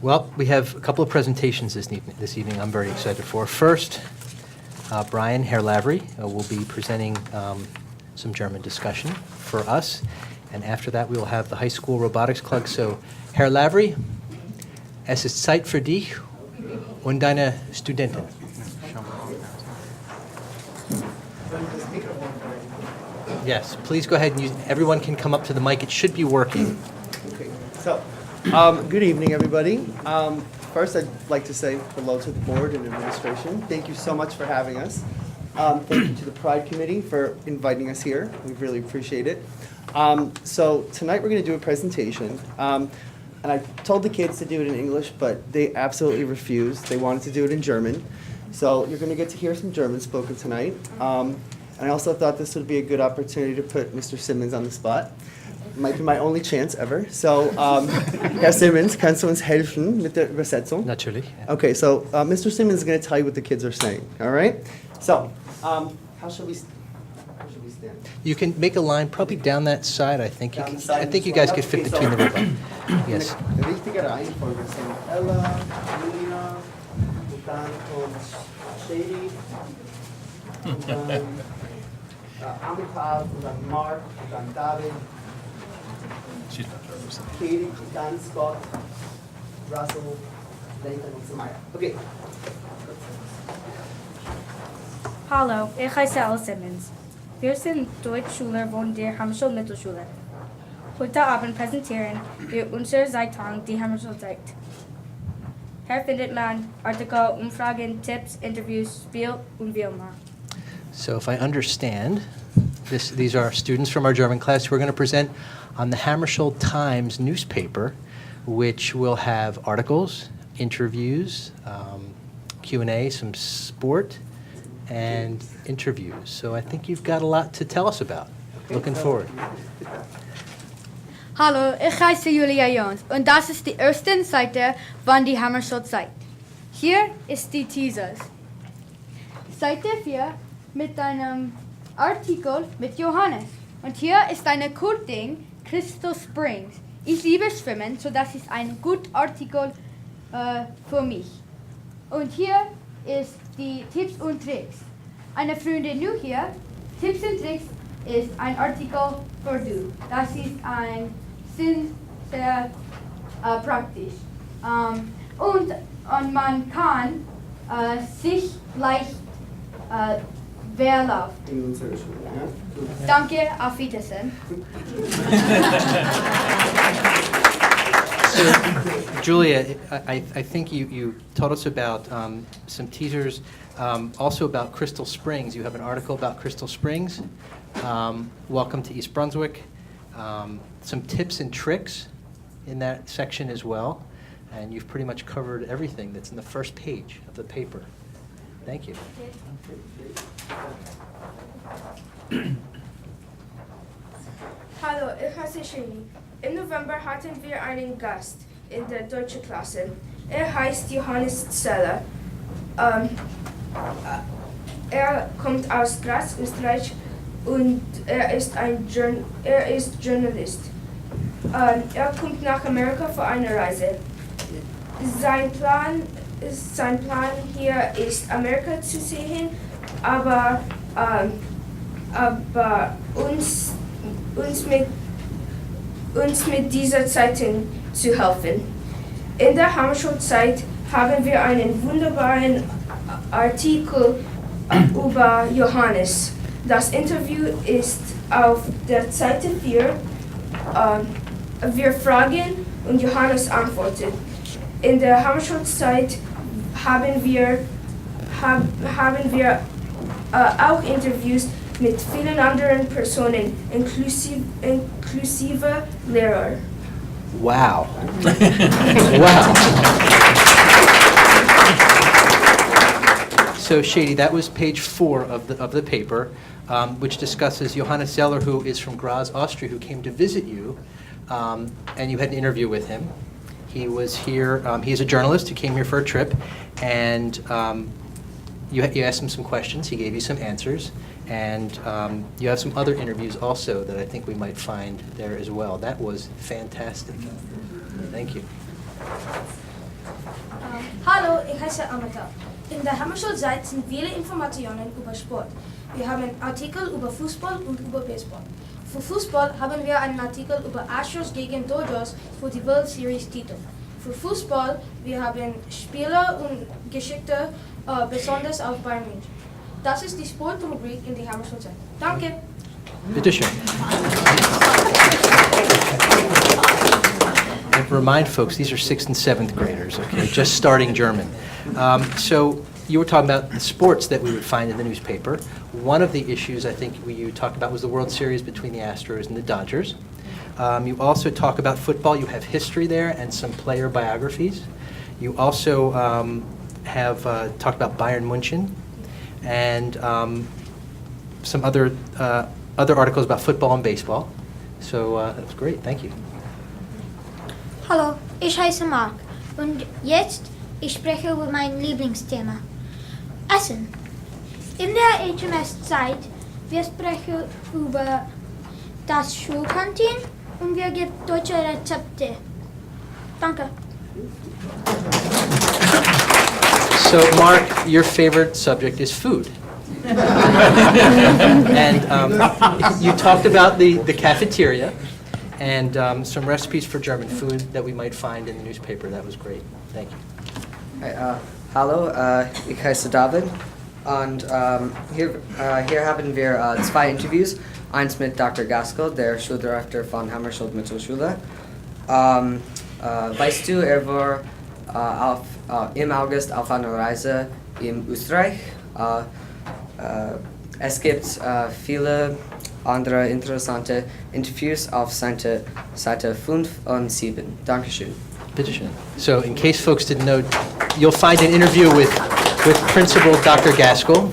Well, we have a couple of presentations this evening I'm very excited for. First, Brian Herr-Lavery will be presenting some German discussion for us. And after that, we will have the High School Robotics Club. So, Herr-Lavery, es ist Zeit für dich und deine Studentin. Yes, please go ahead and everyone can come up to the mic. It should be working. Okay, so good evening, everybody. First, I'd like to say hello to the board and administration. Thank you so much for having us. Thank you to the Pride Committee for inviting us here. We really appreciate it. So tonight we're going to do a presentation. And I told the kids to do it in English, but they absolutely refused. They wanted to do it in German. So you're going to get to hear some German spoken tonight. And I also thought this would be a good opportunity to put Mr. Simmons on the spot. Might be my only chance ever. So, Herr Simmons, kannst du uns helfen mit der Übersetzung? Natürlich. Okay, so Mr. Simmons is going to tell you what the kids are saying. All right? So, how should we stand? You can make a line probably down that side. I think you, I think you guys could fit between the robots. Yes. In der richtigen Reihenfolge sind Ella, Julia, und dann kommt Shady, und dann Amitabh, und dann Mark, und dann David, Katie, und dann Scott, Russell, Nathan und Samaya. Okay. Hallo, ich heiße Al Simmons. Wir sind Deutschschüler von der Hammerschule Mittelschule. Heute Abend präsentieren wir unsere Zeitung, die Hammerschule zeigt. Hier findet man Artikel, Umfragen, Tipps, Interviews, Spiel und viel mehr. So if I understand, these are students from our German class who are going to present on the Hammarskjöld Times newspaper, which will have articles, interviews, Q&A, some sport, and interviews. So I think you've got a lot to tell us about. Looking forward. Hallo, ich heiße Julia Jones und das ist die erste Seite von die Hammarskjöld Zeit. Hier ist die Teasers. Seite 4 mit einem Artikel mit Johannes. Und hier ist eine Kurzding, Crystal Springs. Ich liebe Schwimmen, so das ist ein guter Artikel für mich. Und hier ist die Tipps und Tricks. Eine Freundin nur hier, Tipps und Tricks ist ein Artikel für du. Das ist sehr praktisch. Und man kann sich leicht verlaufen. In unserer Schule, ja? Danke, auf Wiedersehen. So, Julia, I think you told us about some teasers, also about Crystal Springs. You have an article about Crystal Springs. Welcome to East Brunswick. Some tips and tricks in that section as well. And you've pretty much covered everything that's in the first page of the paper. Thank you. Hallo, ich heiße Shani. Im November hatten wir einen Gast in der deutschen Klasse. Heißt Johannes Zeller. Er kommt aus Graz, Österreich und er ist Journalist. Er kommt nach Amerika für eine Reise. Sein Plan hier ist, Amerika zu sehen, aber uns mit dieser Zeitung zu helfen. In der Hammarskjöld haben wir einen wunderbaren Artikel über Johannes. Das Interview ist auf der Seite 4. Wir fragen und Johannes antwortet. In der Hammarskjöld haben wir auch Interviews mit vielen anderen Personen, inklusive Lehrer. Wow. Wow. So Shady, that was page 4 of the paper, which discusses Johannes Zeller, who is from Graz, Austria, who came to visit you, and you had an interview with him. He was here. He's a journalist who came here for a trip, and you asked him some questions. He gave you some answers, and you have some other interviews also that I think we might find there as well. That was fantastic. Thank you. Hallo, ich heiße Amata. In der Hammerschule-Seite sind viele Informationen über Sport. Wir haben Artikel über Fußball und über Baseball. Für Fußball haben wir einen Artikel über Astros gegen Dodgers für die World Series Titel. Für Fußball wir haben Spieler und Geschichte, besonders auf Bayern München. Das ist die Sportrubrik in der Hammerschule-Seite. Danke. Bitte schön. And remind folks, these are 6th and 7th graders, okay, just starting German. So you were talking about the sports that we would find in the newspaper. One of the issues I think you talked about was the World Series between the Astros and the Dodgers. You also talk about football. You have history there and some player biographies. You also have talked about Bayern München and some other articles about football and baseball. So that was great. Thank you. Hallo, ich heiße Mark und jetzt ich spreche über mein Lieblingsthema. Essen. In der HMS-Zeit wir sprechen über das Schulkantin und wir geben deutsche Rezepte. Danke. So Mark, your favorite subject is food. And you talked about the cafeteria and some recipes for German food that we might find in the newspaper. That was great. Thank you. Hallo, ich heiße David und hier haben wir 2 Interviews. Eins mit Dr. Gaskell, der Schuldirektor von Hammerschuld Mittelschule. Weißt du, war im August auf einer Reise in Österreich. Es gibt viele andere interessante Interviews auf Seite 5 und 7. Dankeschön. Bitteschön. So in case folks didn't know, you'll find an interview with Principal Dr. Gaskell.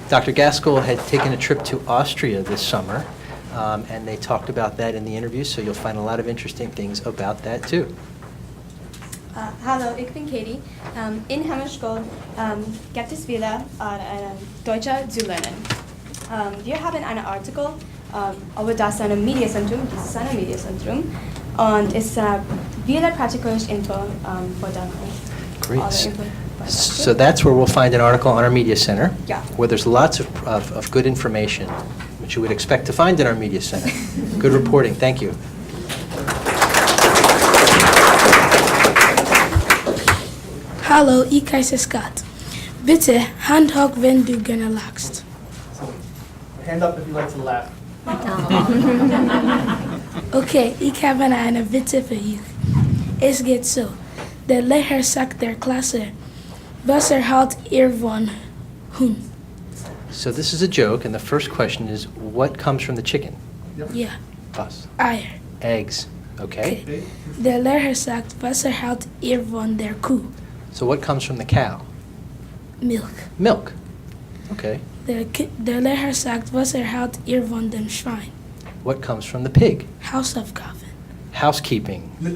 Dr. Gaskell had taken a trip to Austria this summer, and they talked about that in the interview, so you'll find a lot of interesting things about that too. Hallo, ich bin Katie. In Hammerschule gibt es wieder Deutsch zu lernen. Wir haben einen Artikel über das eine Mediazentrum, dieses ist ein Mediazentrum, und es ist wieder praktische Info für Great. So that's where we'll find an article on our Media Center, Yeah. where there's lots of good information, which you would expect to find in our Media Center. Good reporting. Thank you. Hallo, ich heiße Scott. Bitte, Hand hoch, wenn du gerne lachst. Hand up if you like to laugh. Okay, ich habe eine Bitte für euch. Es geht so. Der Lehrer sagt der Klasse, was hält ihr von Huhn? So this is a joke, and the first question is, what comes from the chicken? Ja, Us. Eier. Eggs. Okay. Okay. Der Lehrer sagt, was hält ihr von der Kuh? So what comes from the cow? Milch. Milk. Okay. Der Lehrer sagt, was hält ihr von dem Schwein? What comes from the pig? Hausaufgaben. Housekeeping. No,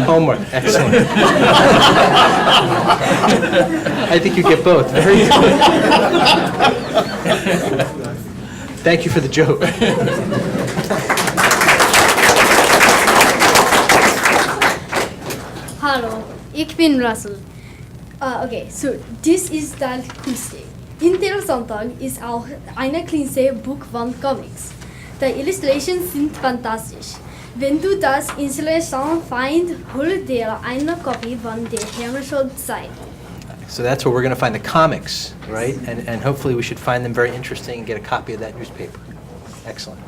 Homework. Excellent. I think you get both. Very good. Thank you for the joke. Hallo, ich bin Russell. Okay, so this is der Kunst. Interessant ist auch eine kleine Buch von Comics. Die Illustrations sind fantastisch. Wenn du das interessant findest, hol dir eine Kopie von der Hammerschule-Zeit. So that's where we're going to find the comics, right? And hopefully we should find them very interesting and get a copy of that newspaper. Excellent.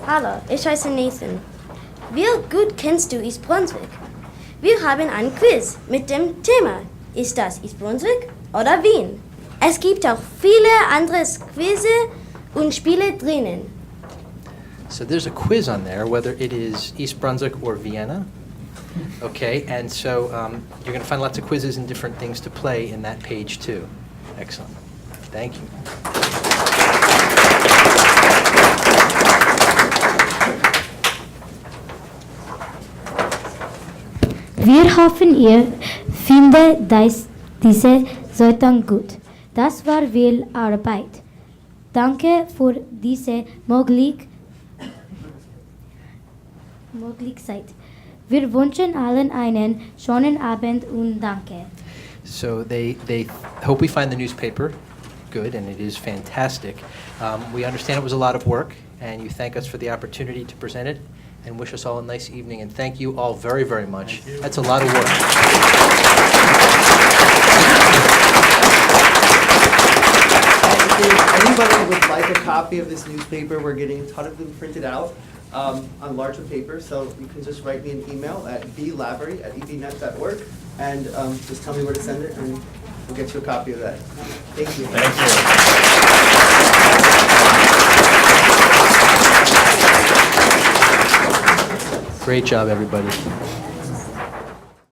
Hallo, ich heiße Nathan. Wie gut kennst du East Brunswick? Wir haben ein Quiz mit dem Thema, ist das East Brunswick oder Wien? Es gibt auch viele andere Quizze und Spiele drinnen. So there's a quiz on there, whether it is East Brunswick or Vienna. Okay, and so you're going to find lots of quizzes and different things to play in that page too. Excellent. Thank you. Wir hoffen, ihr findet diese Zeitung gut. Das war viel Arbeit. Danke für diese Möglichkeit. Wir wünschen allen einen schönen Abend und danke. So they hope we find the newspaper good, and it is fantastic. We understand it was a lot of work, and you thank us for the opportunity to present it, and wish us all a nice evening, and thank you all very, very much. That's a lot of work. If anybody would like a copy of this newspaper, we're getting a ton of them printed out on larger paper, so you can just write me an email at blavery@ebnet.org and just tell me where to send it, and we'll get you a copy of that. Thank you. Thank you. Great job, everybody.